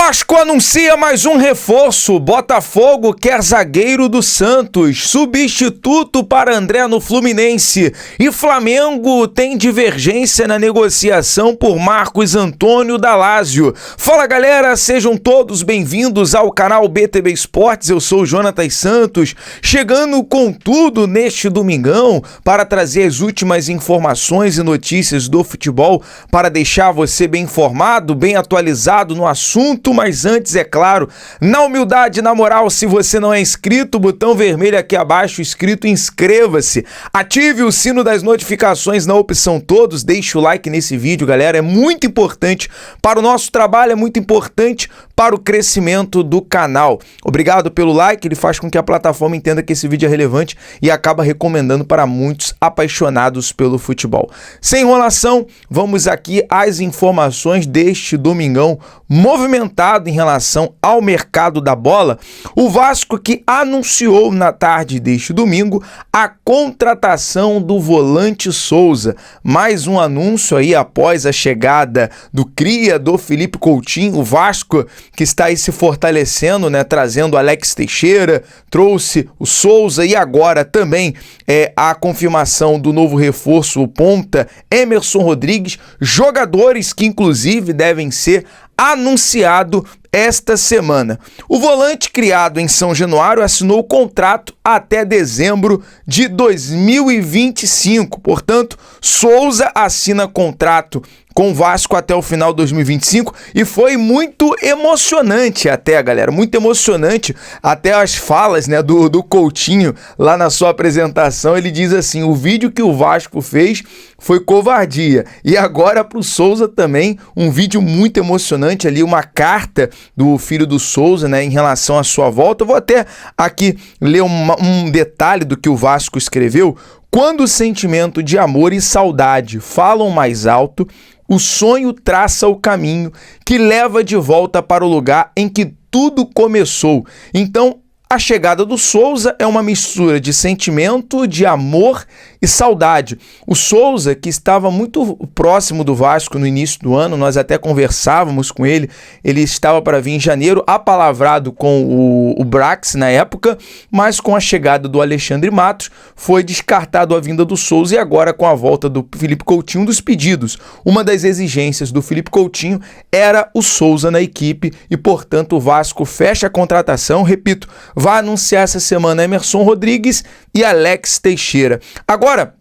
Vasco anuncia mais um reforço. Botafogo quer zagueiro do Santos, substituto para André no Fluminense. E Flamengo tem divergência na negociação por Marcos Antônio da Lazio. Fala galera, sejam todos bem-vindos ao canal BTB Esportes. Eu sou o Jonatas Santos, chegando com tudo neste domingão para trazer as últimas informações e notícias do futebol, para deixar você bem informado, bem atualizado no assunto. Mas antes, é claro, na humildade, na moral, se você não é inscrito, botão vermelho aqui abaixo, inscrito, inscreva-se. Ative o sino das notificações na opção todos, deixe o like nesse vídeo, galera, é muito importante para o nosso trabalho, é muito importante para o crescimento do canal. Obrigado pelo like, ele faz com que a plataforma entenda que esse vídeo é relevante e acaba recomendando para muitos apaixonados pelo futebol. Sem enrolação, vamos aqui às informações deste domingão movimentado em relação ao mercado da bola. O Vasco que anunciou na tarde deste domingo a contratação do volante Souza. Mais um anúncio aí após a chegada do cria do Felipe Coutinho. O Vasco que está aí se fortalecendo, né, trazendo Alex Teixeira, trouxe o Souza e agora também a confirmação do novo reforço, o ponta Emerson Rodrigues, jogadores que inclusive devem ser anunciado esta semana. O volante criado em São Januário assinou o contrato até dezembro de 2025. Portanto, Souza assina contrato com o Vasco até o final de 2025 e foi muito emocionante até, galera, muito emocionante até as falas, né, do Coutinho lá na sua apresentação. Ele diz assim: o vídeo que o Vasco fez foi covardia. E agora pro Souza também um vídeo muito emocionante ali, uma carta do filho do Souza, né, em relação à sua volta. Eu vou até aqui ler um detalhe do que o Vasco escreveu. Quando o sentimento de amor e saudade falam mais alto, o sonho traça o caminho que leva de volta para o lugar em que tudo começou. Então, a chegada do Souza é uma mistura de sentimento, de amor e saudade. O Souza, que estava muito próximo do Vasco no início do ano, nós até conversávamos com ele, ele estava para vir em janeiro, apalavrado com o Brax na época, mas com a chegada do Alexandre Matos, foi descartado a vinda do Souza e agora com a volta do Felipe Coutinho, um dos pedidos, uma das exigências do Felipe Coutinho era o Souza na equipe e, portanto, o Vasco fecha a contratação, repito, vai anunciar essa semana Emerson Rodrigues e Alex Teixeira. Agora,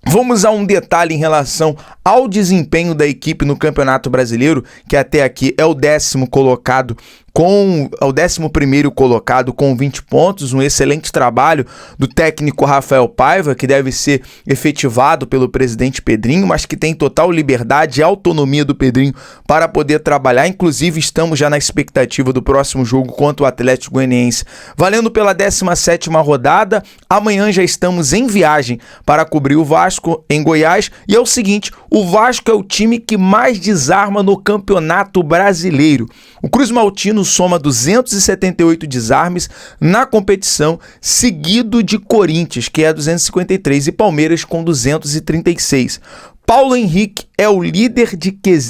vamos a um detalhe em relação ao desempenho da equipe no Campeonato Brasileiro, que até aqui é o 10º colocado, o 11º colocado com 20 pontos, um excelente trabalho do técnico Rafael Paiva, que deve ser efetivado pelo presidente Pedrinho, mas que tem total liberdade e autonomia do Pedrinho para poder trabalhar. Inclusive, estamos já na expectativa do próximo jogo contra o Atlético Goianiense, valendo pela 17ª rodada. Amanhã já estamos em viagem para cobrir o Vasco em Goiás, e é o seguinte, o Vasco é o time que mais desarma no Campeonato Brasileiro. O Cruz Maltino soma 278 desarmes na competição, seguido de Corinthians, que é 253, e Palmeiras com 236. Paulo Henrique é o líder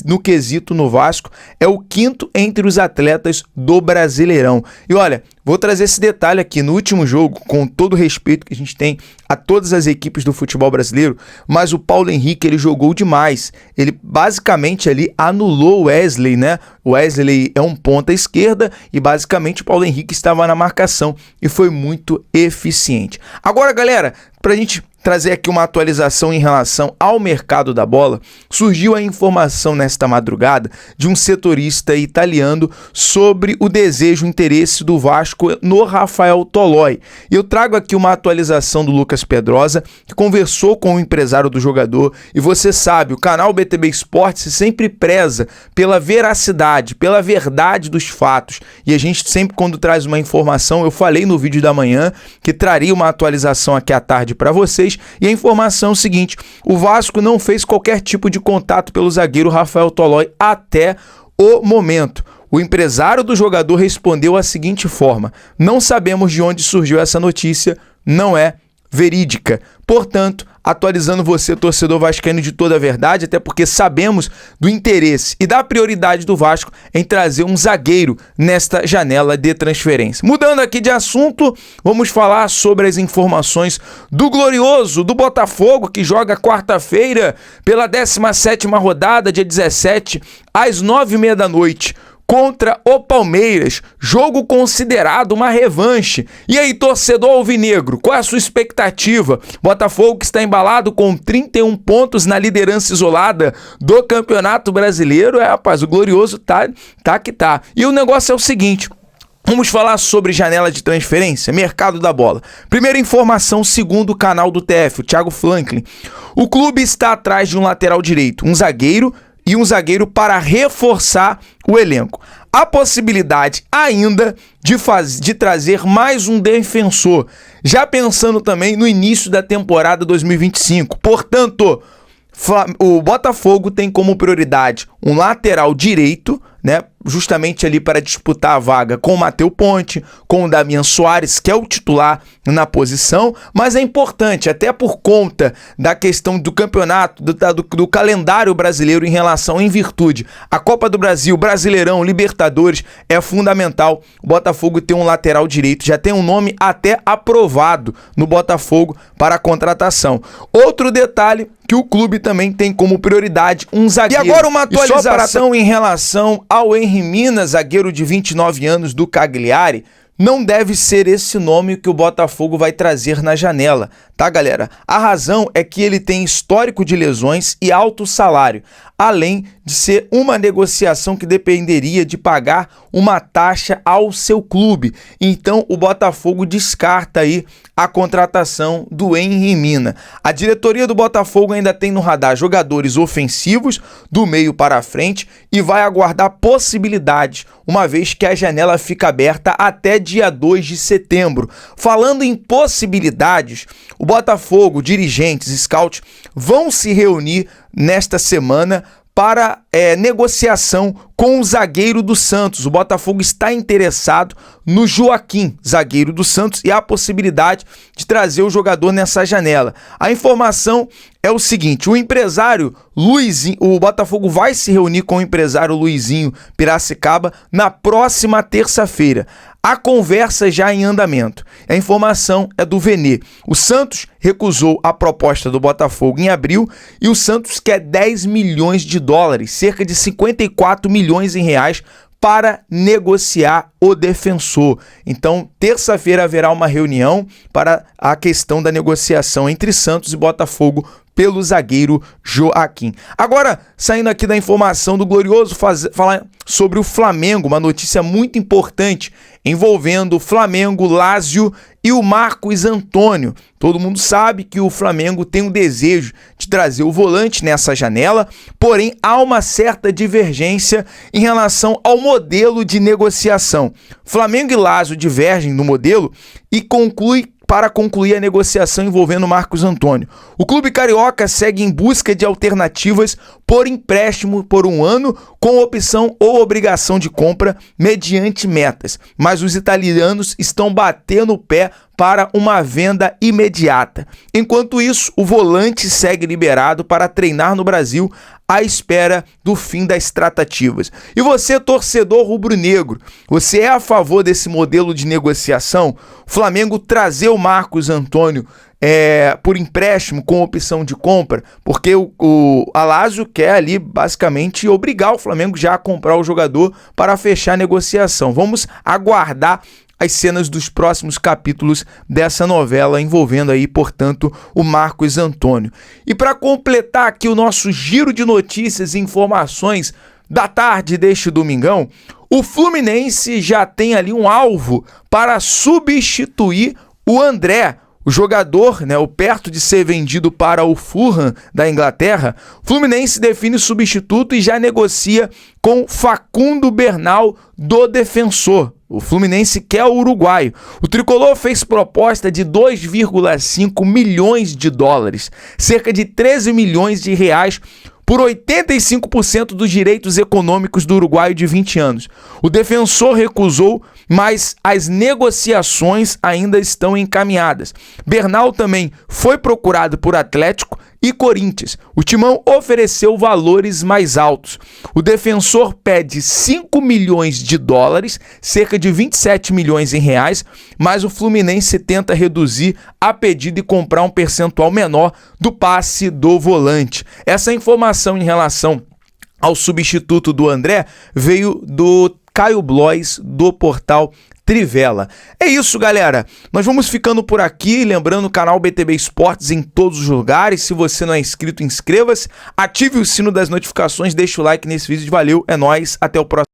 no quesito no Vasco, é o 5º entre os atletas do Brasileirão. E olha, vou trazer esse detalhe aqui no último jogo, com todo o respeito que a gente tem a todas as equipes do futebol brasileiro, mas o Paulo Henrique, ele jogou demais. Ele basicamente ali anulou o Wesley, né? O Wesley é um ponta esquerda e basicamente o Paulo Henrique estava na marcação e foi muito eficiente. Agora, galera, pra gente trazer aqui uma atualização em relação ao mercado da bola, surgiu a informação nesta madrugada de um setorista italiano sobre o desejo e interesse do Vasco no Rafael Toloi. E eu trago aqui uma atualização do Lucas Pedrosa, que conversou com o empresário do jogador, e você sabe, o canal BTB Esportes sempre preza pela veracidade, pela verdade dos fatos, e a gente sempre, quando traz uma informação, eu falei no vídeo da manhã que traria uma atualização aqui à tarde para vocês. E a informação é o seguinte: o Vasco não fez qualquer tipo de contato pelo zagueiro Rafael Toloi até o momento. O empresário do jogador respondeu da seguinte forma: não sabemos de onde surgiu essa notícia, não é verídica. Portanto, atualizando você, torcedor vascaíno, de toda a verdade, até porque sabemos do interesse e da prioridade do Vasco em trazer um zagueiro nesta janela de transferência. Mudando aqui de assunto, vamos falar sobre as informações do glorioso do Botafogo, que joga quarta-feira pela 17ª rodada, dia 17, às 9h30 da noite, contra o Palmeiras, jogo considerado uma revanche. E aí, torcedor alvinegro, qual é a sua expectativa? Botafogo que está embalado com 31 pontos na liderança isolada do Campeonato Brasileiro. Rapaz, o glorioso tá que tá. E o negócio é o seguinte: vamos falar sobre janela de transferência, mercado da bola. Primeira informação, segundo o canal do TF, o Thiago Franklin. O clube está atrás de um lateral direito, um zagueiro e um zagueiro para reforçar o elenco. Há possibilidade ainda de trazer mais um defensor, já pensando também no início da temporada 2025. Portanto, o Botafogo tem como prioridade um lateral direito, né, justamente ali para disputar a vaga com o Matheus Ponte, com o Damian Soares, que é o titular na posição, mas é importante, até por conta da questão do campeonato, do calendário brasileiro em virtude a Copa do Brasil, Brasileirão, Libertadores, é fundamental o Botafogo ter um lateral direito, já tem um nome até aprovado no Botafogo para a contratação. Outro detalhe que o clube também tem como prioridade um zagueiro. E agora uma atualização em relação ao Henry Mina, zagueiro de 29 anos do Cagliari. Não deve ser esse nome que o Botafogo vai trazer na janela, tá, galera? A razão é que ele tem histórico de lesões e alto salário, além de ser uma negociação que dependeria de pagar uma taxa ao seu clube. Então, o Botafogo descarta aí a contratação do Henry Mina. A diretoria do Botafogo ainda tem no radar jogadores ofensivos do meio para frente e vai aguardar possibilidades, uma vez que a janela fica aberta até dia 2 de setembro. Falando em possibilidades, o Botafogo, dirigentes, scouts, vão se reunir nesta semana para negociação com o zagueiro do Santos. O Botafogo está interessado no Joaquim, zagueiro do Santos, e há a possibilidade de trazer o jogador nessa janela. A informação é o seguinte: o empresário Luizinho, o Botafogo vai se reunir com o empresário Luizinho Piracicaba na próxima terça-feira. A conversa já em andamento. A informação é do Vene. O Santos recusou a proposta do Botafogo em abril e o Santos quer 10 milhões de dólares, cerca de 54 milhões em reais, para negociar o defensor. Então, terça-feira haverá uma reunião para a questão da negociação entre Santos e Botafogo pelo zagueiro Joaquim. Agora, saindo aqui da informação do glorioso, falar sobre o Flamengo, uma notícia muito importante envolvendo o Flamengo, Lazio e o Marcos Antônio. Todo mundo sabe que o Flamengo tem um desejo de trazer o volante nessa janela, porém há uma certa divergência em relação ao modelo de negociação. Flamengo e Lazio divergem no modelo e para concluir a negociação envolvendo Marcos Antônio. O clube carioca segue em busca de alternativas por empréstimo por um ano, com opção ou obrigação de compra mediante metas, mas os italianos estão batendo o pé para uma venda imediata. Enquanto isso, o volante segue liberado para treinar no Brasil à espera do fim das tratativas. E você, torcedor rubro-negro, você é a favor desse modelo de negociação? O Flamengo trazer o Marcos Antônio por empréstimo com opção de compra, porque o Lazio quer ali basicamente obrigar o Flamengo já a comprar o jogador para fechar a negociação. Vamos aguardar as cenas dos próximos capítulos dessa novela envolvendo aí, portanto, o Marcos Antônio. E para completar aqui o nosso giro de notícias e informações da tarde deste domingão, o Fluminense já tem ali um alvo para substituir o André, o jogador, né, o perto de ser vendido para o Fulham da Inglaterra. O Fluminense define substituto e já negocia com Facundo Bernal do Defensor. O Fluminense quer o uruguaio. O tricolor fez proposta de 2,5 milhões de dólares, cerca de 13 milhões de reais por 85% dos direitos econômicos do uruguaio de 20 anos. O defensor recusou, mas as negociações ainda estão encaminhadas. Bernal também foi procurado por Atlético e Corinthians. O Timão ofereceu valores mais altos. O defensor pede 5 milhões de dólares, cerca de 27 milhões em reais, mas o Fluminense tenta reduzir a pedido e comprar um percentual menor do passe do volante. Essa informação em relação ao substituto do André veio do Caio Blois, do portal Trivela. É isso, galera. Nós vamos ficando por aqui. Lembrando o canal BTB Esportes em todos os lugares. Se você não é inscrito, inscreva-se. Ative o sino das notificações. Deixa o like nesse vídeo. Valeu, é nóis. Até o próximo.